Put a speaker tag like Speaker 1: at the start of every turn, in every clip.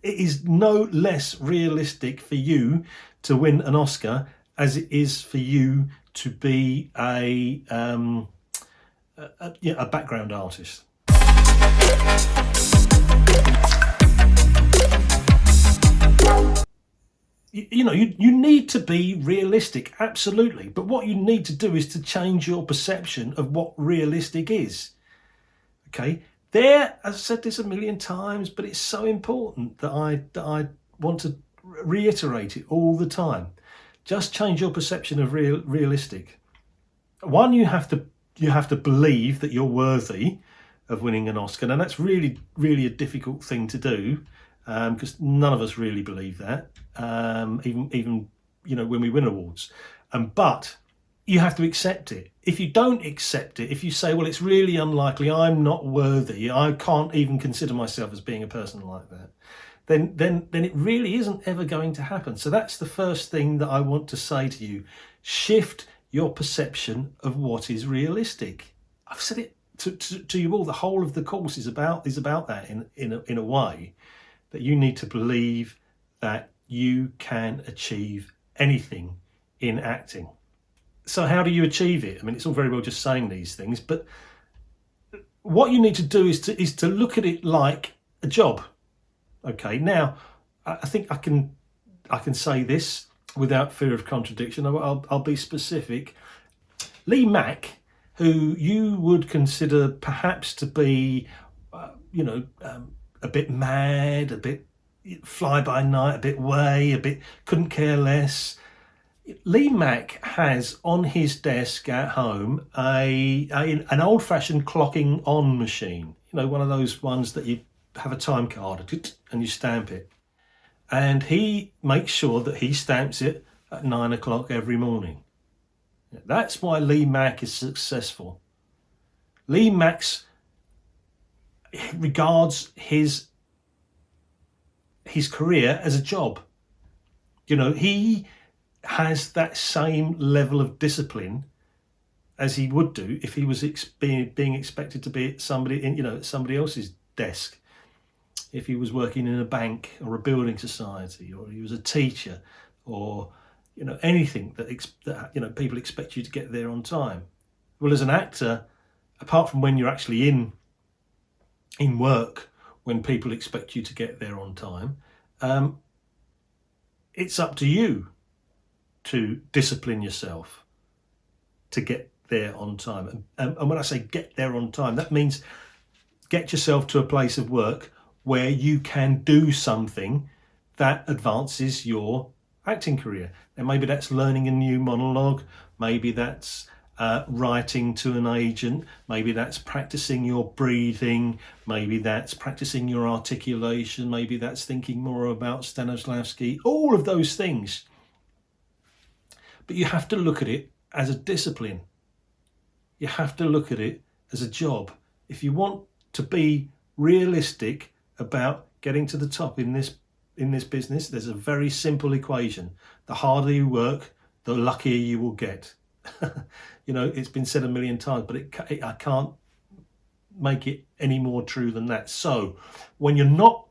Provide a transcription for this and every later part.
Speaker 1: it is no less realistic for you to win an Oscar as it is for you to be a background artist. You need to be realistic, absolutely. But what you need to do is to change your perception of what realistic is. Okay, as I said this a million times, but it's so important that I want to reiterate it all the time. Just change your perception of realistic. One, you have to believe that you're worthy of winning an Oscar, and that's really a difficult thing to do, because none of us really believe that, even when we win awards. But you have to accept it. If you don't accept it, if you say, well, it's really unlikely, I'm not worthy, I can't even consider myself as being a person like that, then it really isn't ever going to happen. So that's the first thing that I want to say to you. Shift your perception of what is realistic. I've said it to you all. The whole of the course is about that in a way, that you need to believe that you can achieve anything in acting. So how do you achieve it? I mean, it's all very well just saying these things, but what you need to do is to look at it like a job. Okay, now I think I can say this without fear of contradiction. I'll be specific. Lee Mack, who you would consider perhaps to be, a bit mad, a bit fly by night, a bit way, a bit couldn't care less. Lee Mack has on his desk at home an old-fashioned clocking on machine. One of those ones that you have a time card and you stamp it. And he makes sure that he stamps it at 9 o'clock every morning. That's why Lee Mack is successful. Lee Mack regards his being as a job. He has that same level of discipline as he would do if he was being expected to be at somebody else's desk. If he was working in a bank or a building society, or he was a teacher, or anything that people expect you to get there on time. Well, as an actor, apart from when you're actually in work, when people expect you to get there on time, it's up to you to discipline yourself to get there on time. And when I say get there on time, that means get yourself to a place of work where you can do something that advances your acting career. And maybe that's learning a new monologue, maybe that's writing to an agent, maybe that's practicing your breathing, maybe that's practicing your articulation, maybe that's thinking more about Stanislavski, all of those things. But you have to look at it as a discipline. You have to look at it as a job. If you want to be realistic about getting to the top in this business, there's a very simple equation. The harder you work, the luckier you will get. It's been said a million times, but I can't make it any more true than that. So when you're not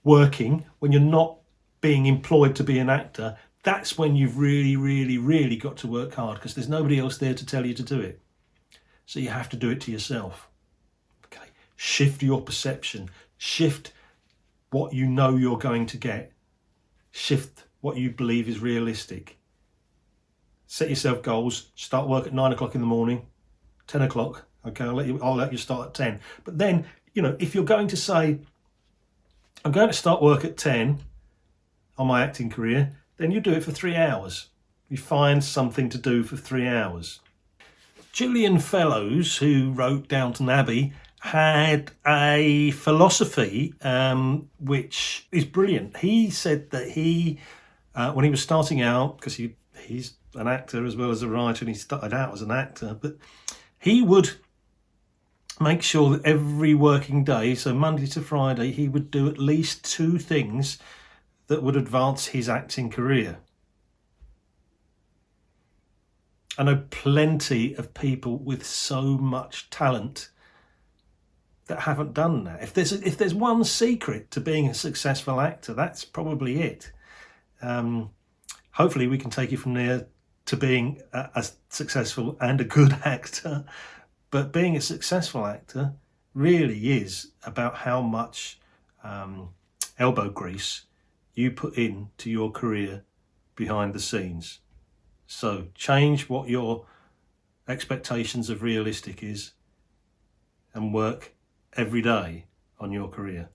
Speaker 1: working, when you're not being employed to be an actor, that's when you've really got to work hard, because there's nobody else there to tell you to do it. So you have to do it to yourself. Okay, shift your perception, shift what you know you're going to get, shift what you believe is realistic. Set yourself goals, start work at 9 o'clock in the morning, 10 o'clock, okay, I'll let you start at 10. But then, if you're going to say, I'm going to start work at 10 on my acting career, then you do it for 3 hours. You find something to do for 3 hours. Julian Fellows, who wrote Downton Abbey, had a philosophy which is brilliant. He said that when he was starting out, because he's an actor as well as a writer, and he started out as an actor, but he would make sure that every working day, so Monday to Friday, he would do at least 2 things that would advance his acting career. I know plenty of people with so much talent that haven't done that. If there's one secret to being a successful actor, that's probably it. Hopefully we can take you from there to being a successful and a good actor. But being a successful actor really is about how much elbow grease you put into your career behind the scenes. So change what your expectations of realistic is and work every day on your career.